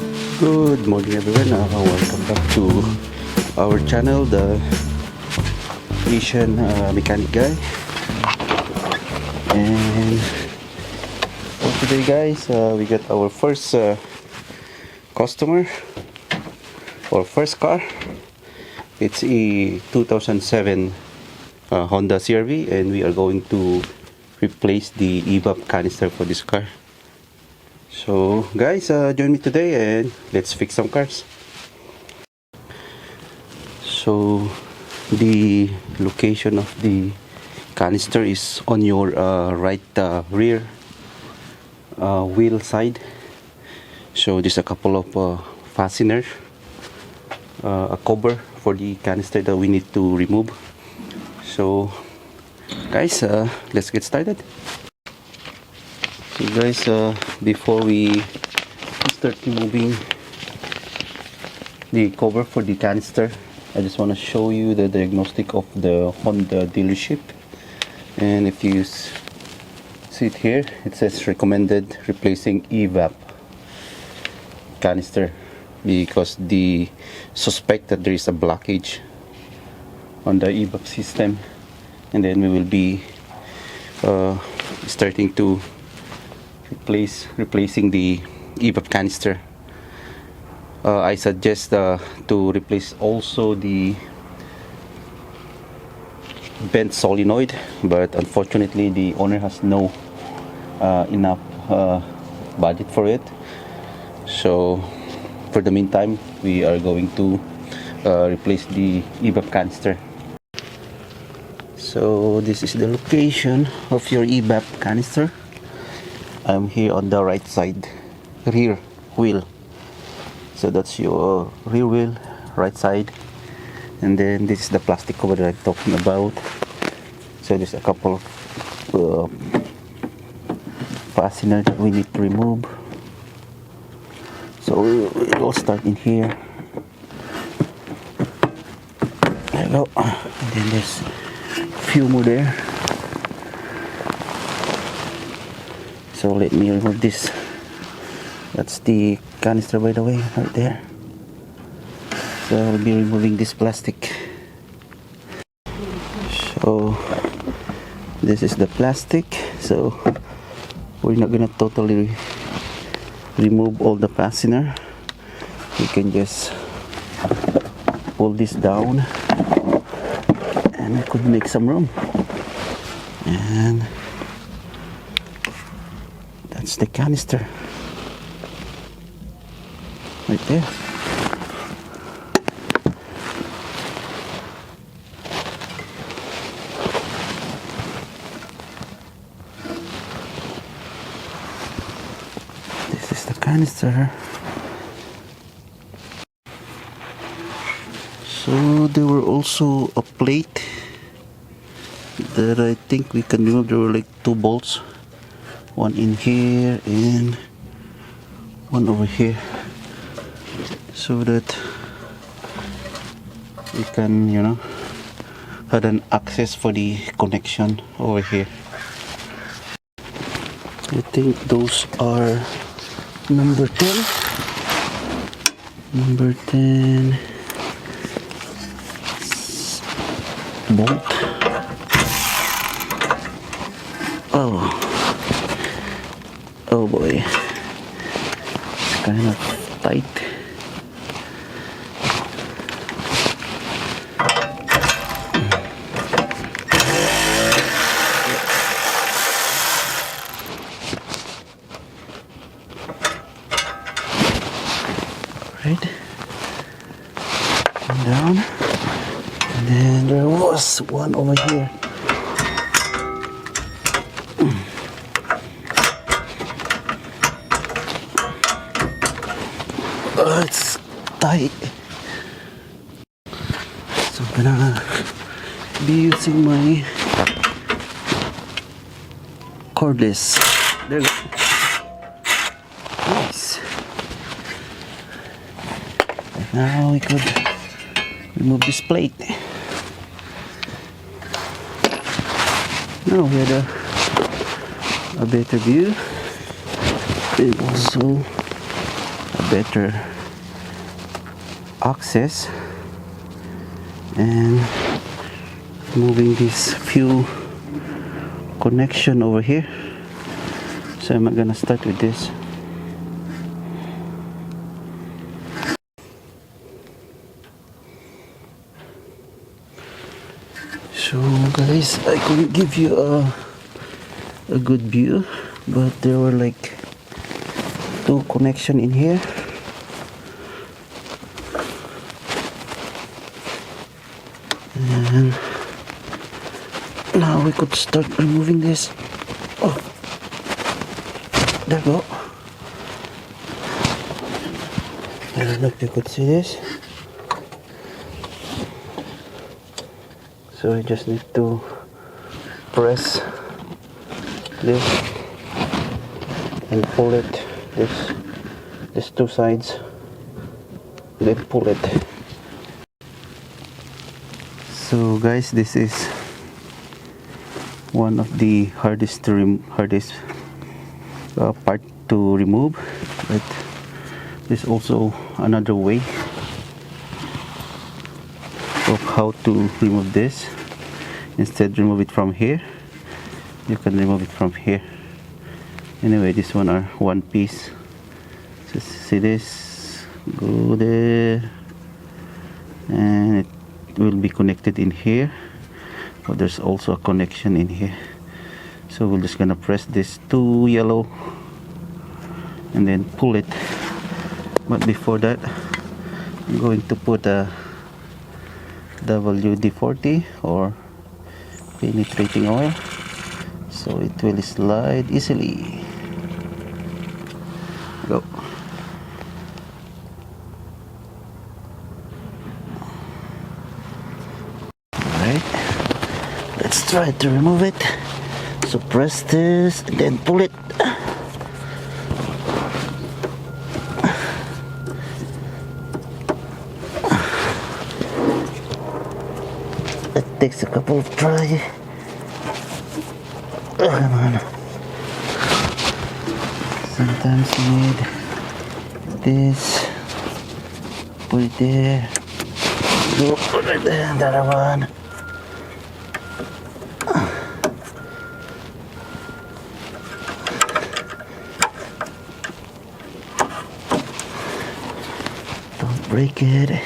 Good morning everyone, welcome back to our channel, the Asian mechanic guy. And for today guys, we got our first customer or first car. It's a 2007 Honda Crv, and we are going to replace the EVAP canister for this car. So guys, join me today and let's fix some cars. So the location of the canister is on your right rear wheel side. So there's a couple of fasteners, a cover for the canister that we need to remove. So guys, let's get started. So guys, before we start removing the cover for the canister, I just want to show you the diagnostic of the Honda dealership. And if you see it here, it says recommended replacing EVAP canister because the suspect that there is a blockage on the EVAP system, and then we will be starting to replacing the EVAP canister. I suggest to replace also the bent solenoid, but unfortunately the owner has no enough budget for it. So for the meantime, we are going to replace the EVAP canister. So this is the location of your EVAP canister. I'm here on the right side, rear wheel. So that's your rear wheel, right side. And then this is the plastic cover that I'm talking about. So there's a couple of fasteners that we need to remove. So we'll start in here. There we go. And then there's a few more there. So let me remove this. That's the canister, by the way, right there. So I'll be removing this plastic. So this is the plastic. So we're not gonna totally remove all the fastener. We can just pull this down, and we could make some room. And that's the canister right there. This is the canister. So there were also a plate that I think we can remove. There were like 2 bolts, one in here and one over here, so that we can, have an access for the connection over here. I think those are number 10 bolt. Oh boy, it's kind of tight. Right, come down, and then there was one over here. It's tight, so I'm gonna be using my cordless. There we go. Nice. And now we could remove this plate. Now we had a better view, and also a better access, and moving this few connection over here. So I'm gonna start with this. So guys, I couldn't give you a good view, but there were like two connection in here. And now we could start removing this. Oh, there we go. I don't know if you could see this. So you just need to press this and pull it, this two sides, then pull it. So guys, this is one of the hardest part to remove, but there's also another way of how to remove this. Instead, remove it from here. You can remove it from here. Anyway, this one are one piece. So see this, go there, and it will be connected in here. But there's also a connection in here. So we're just gonna press this two yellow and then pull it. But before that, I'm going to put a WD-40 or penetrating oil, so it will slide easily. Go. Alright, let's try to remove it. So press this and then pull it. It takes a couple of tries. Come on. Sometimes you need this. Put it there. Go put it there. The other one. Don't break it.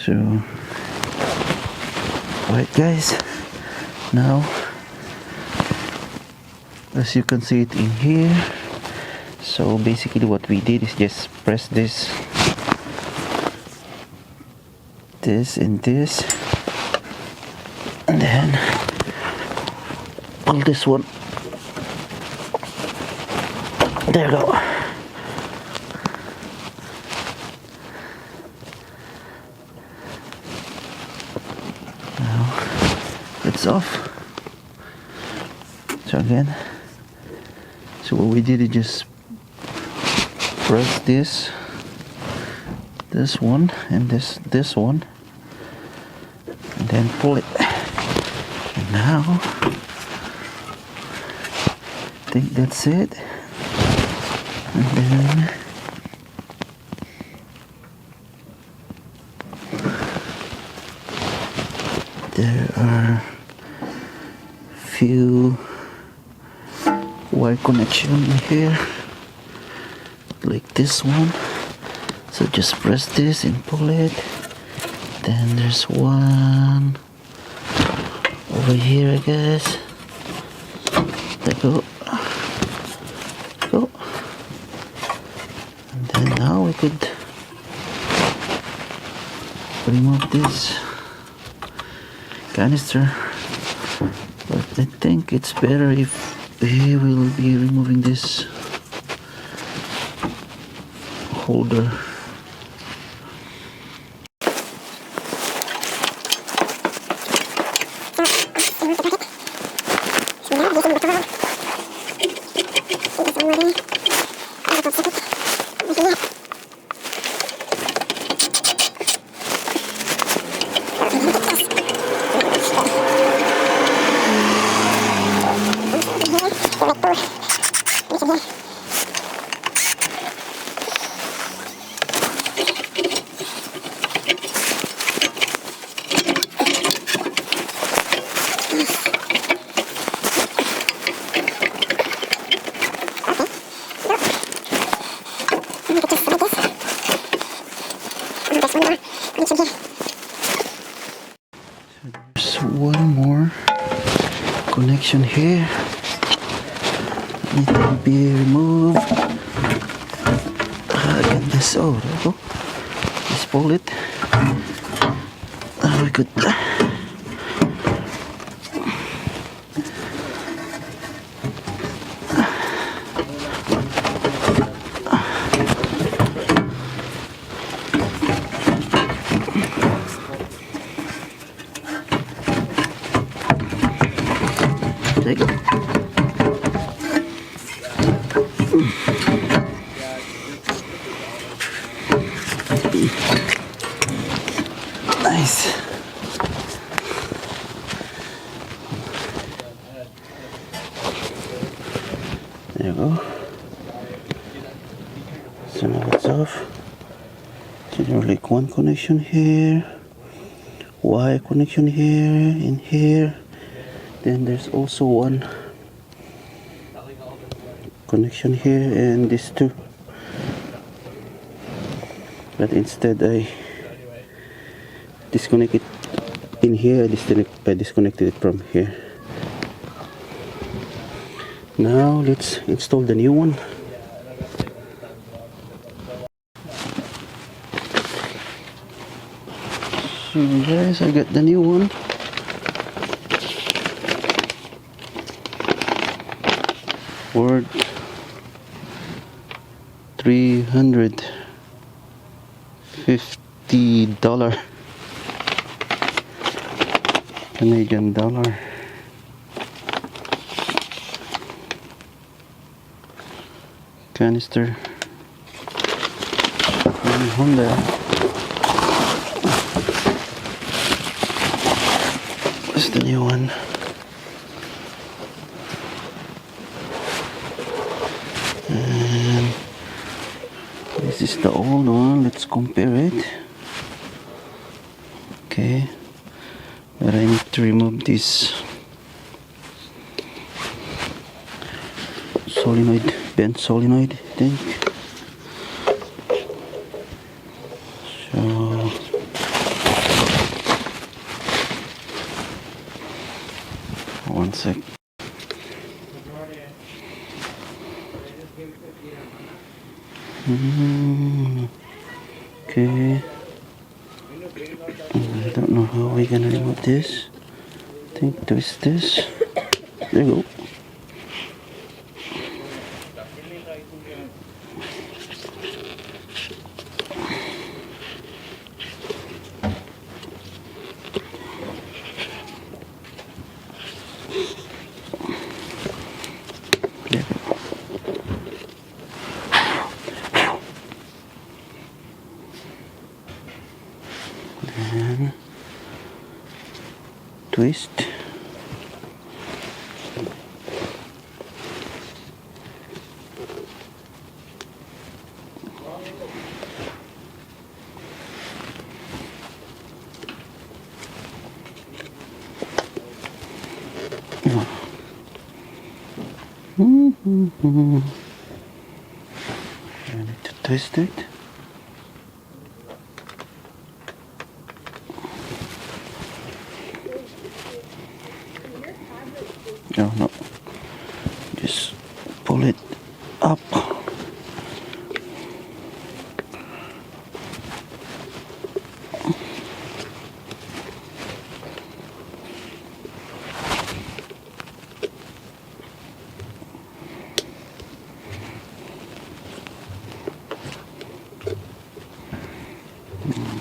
So, alright guys, now as you can see it in here, so basically what we did is just press this and this, and then pull this one. There you go. It's off. So again, so what we did is just press this one and this one, and then pull it. And now I think that's it. And then there are few wire connection in here, like this one. So just press this and pull it. Then there's one over here, I guess. There go. Go. And then now we could remove this canister. But I think it's better if we will be removing this holder. There's one more connection here. Need to be removed. Again, this. Oh, there we go. Just pull it. Oh, good. Take it. Nice. There you go. So now it's off. So there's like one connection here, wire connection here, in here. Then there's also one connection here and this too. But instead I disconnect it in here. I disconnected it from here. Now let's install the new one. So guys, I got the new one. Worth $350 Canadian dollar. Canister from Honda. What's the new one? And this is the old one. Let's compare it. Okay, but I need to remove this solenoid, bent solenoid, I think. So one sec. Okay. I don't know how we're gonna remove this. I think twist this. There you go. There we go. And twist. I need to twist it. No, just pull it up.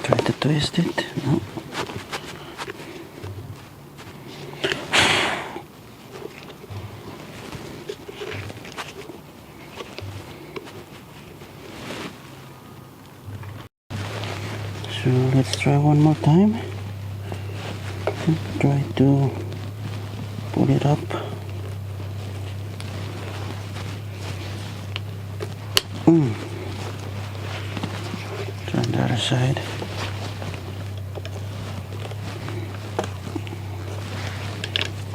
Try to twist it. No. So let's try one more time. Try to pull it up. Try the other side.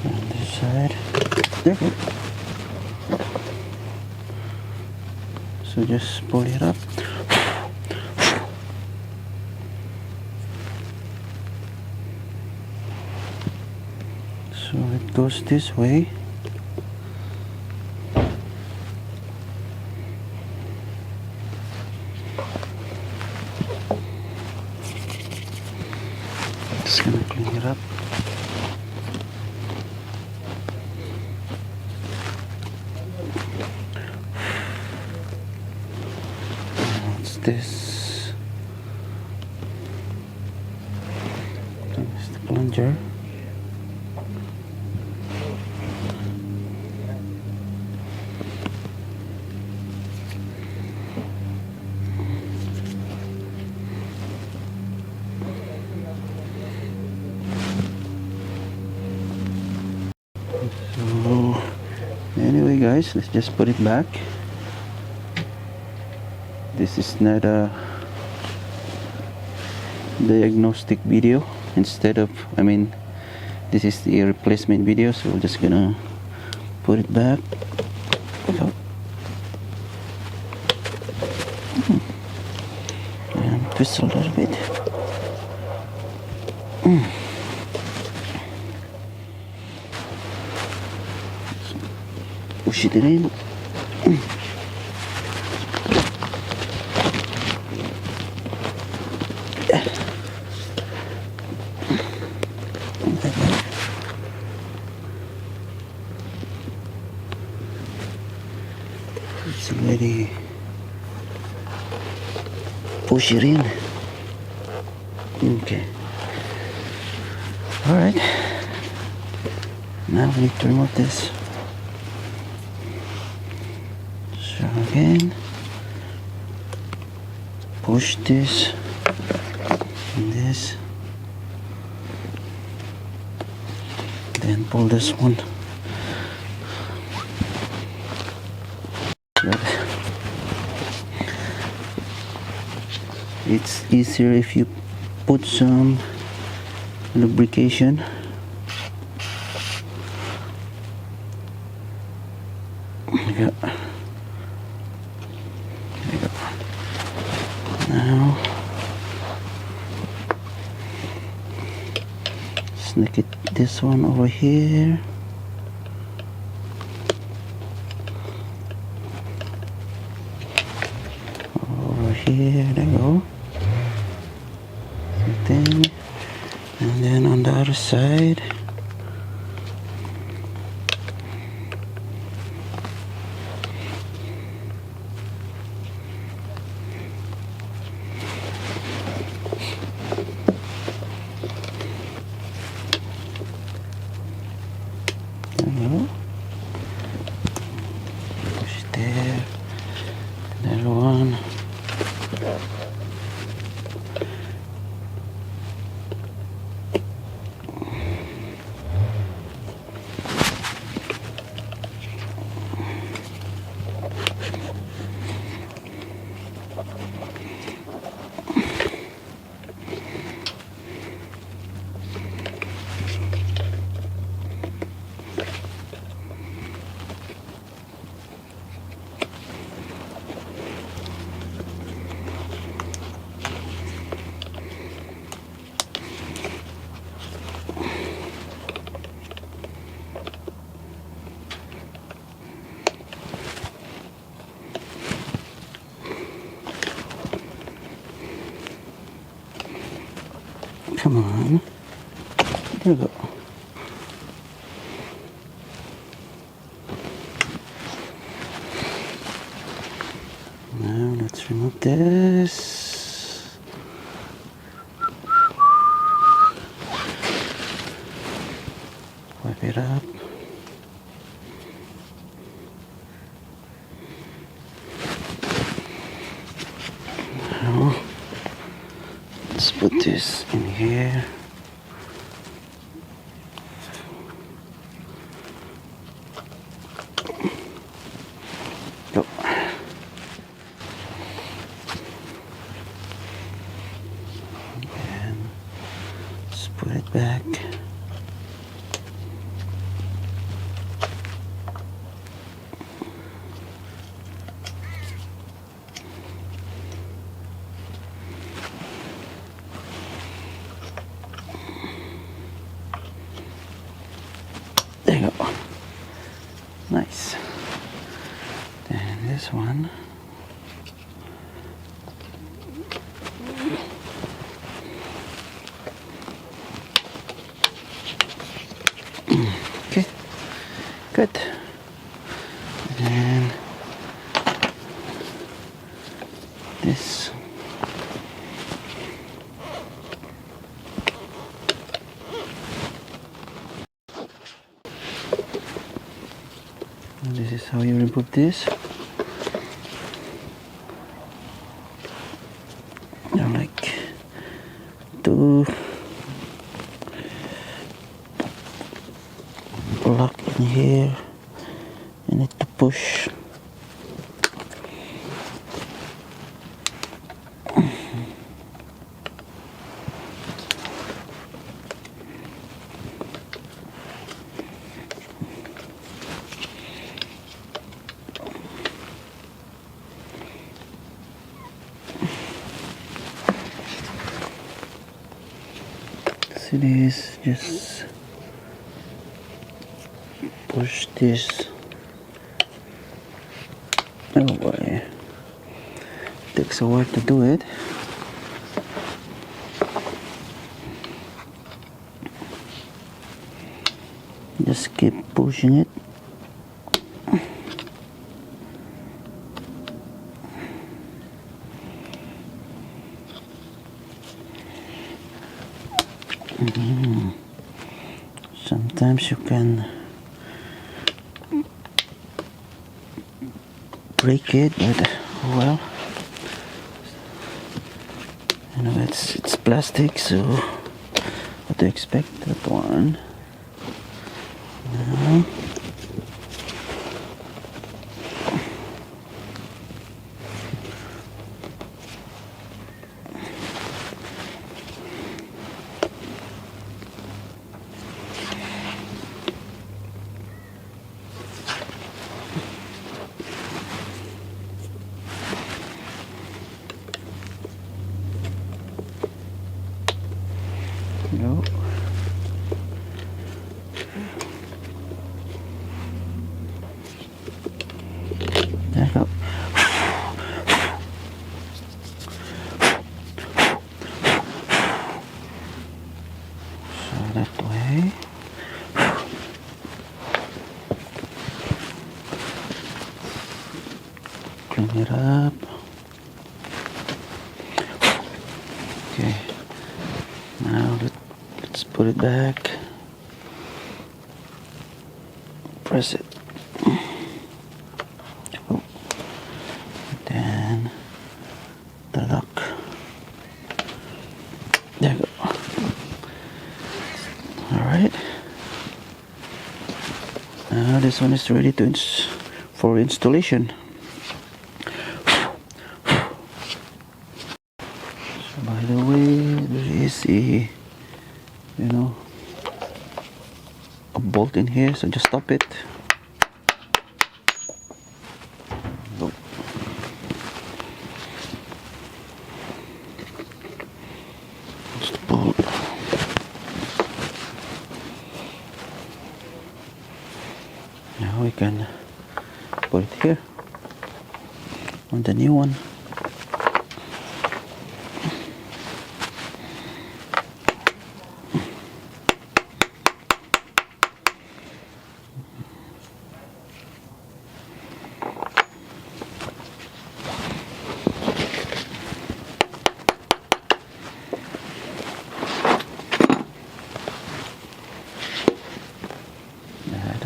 On this side. There we go. So just pull it up. So it goes this way. Just gonna clean it up. What's this? It's the plunger. So anyway guys, let's just put it back. This is not a diagnostic video. Instead of, this is the replacement video, so we're just gonna put it back. And twist a little bit. Push it in. It's already push it in. Okay. All right. Now we need to remove this. So again, push this and this, then pull this one. But it's easier if you put some lubrication. Yeah. Now sneak it this one over here. Over here, there you go. Something. And then on the other side. Push there. Another one. Come on. There we go. Now let's remove this. Wipe it up. Now let's put this in here. Go. And let's put it back. There you go. Nice. Then this one. Okay. Good. And this. And this is how you remove this. There are like two lock in here. You need to push. See this, just push this away. Takes a while to do it. Just keep pushing it. Sometimes you can break it, but well, you know, it's plastic, so what to expect that one. Now, no. There you go. So that way. Clean it up. Okay. Now let's put it back. Press it. Oh. Then the lock. There you go. Alright. Now this one is ready to for installation. So by the way, there is a, you know, a bolt in here, so just stop it. Go. Just pull. Now we can put it here on the new one. That.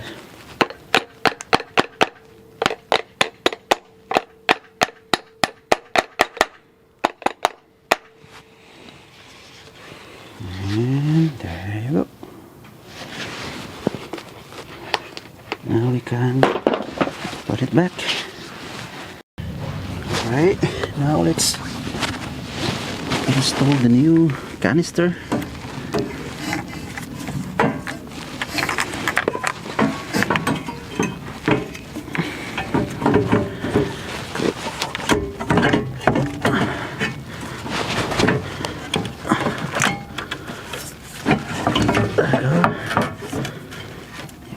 can put it back. Alright, now let's install the new canister.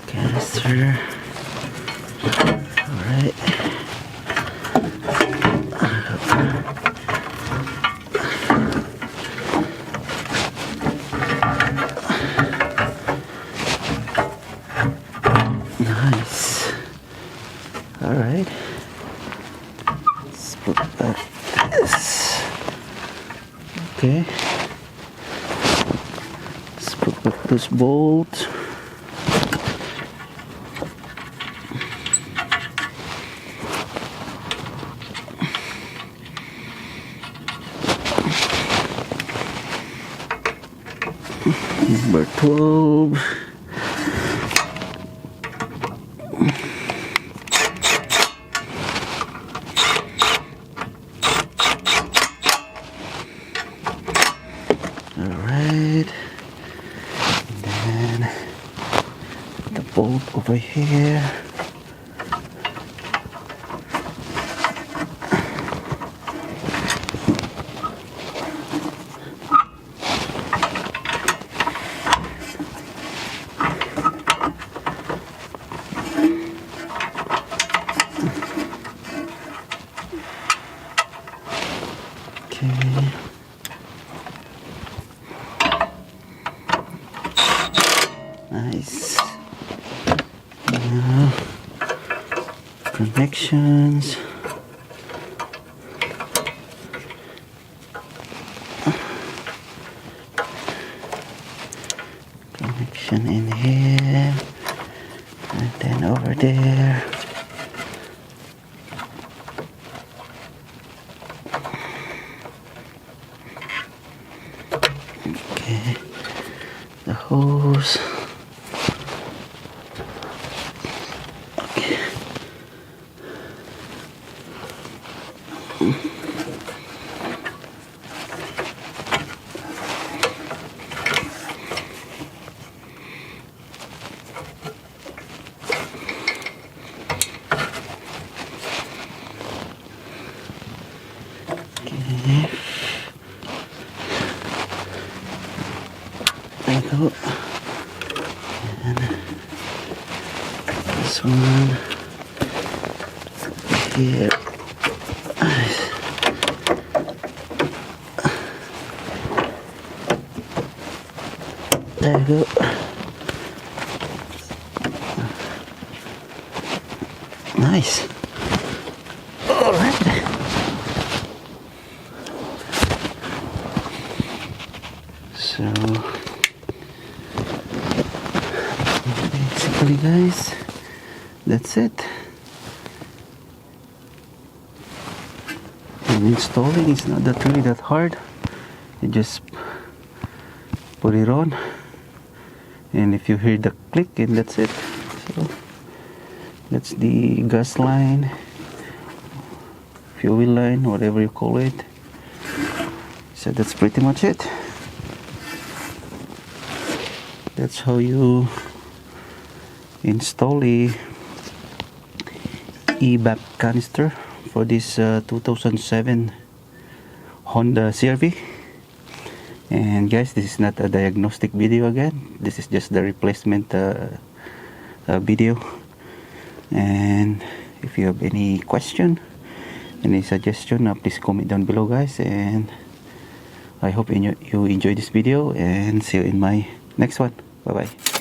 Canister. Alright. Nice. Alright. Let's put back this. Okay. Let's put back this bolt. Number 12. Alright, and then the bolt over here. Okay. Nice. Now, connections. Connection in here, and then over there. Okay, the hose. Okay. Okay. There you go. And this one here. There you go. Nice. All right. So basically, guys, that's it. And installing is not that really that hard. You just put it on, and if you hear the click, and that's it. So that's the gas line, fuel line, whatever you call it. So that's pretty much it. That's how you install a EVAP canister for this 2007 Honda Crv. And guys, this is not a diagnostic video again. This is just the replacement video. And if you have any question, any suggestion, please comment down below, guys. And I hope you enjoy this video, and see you in my next one. Bye bye.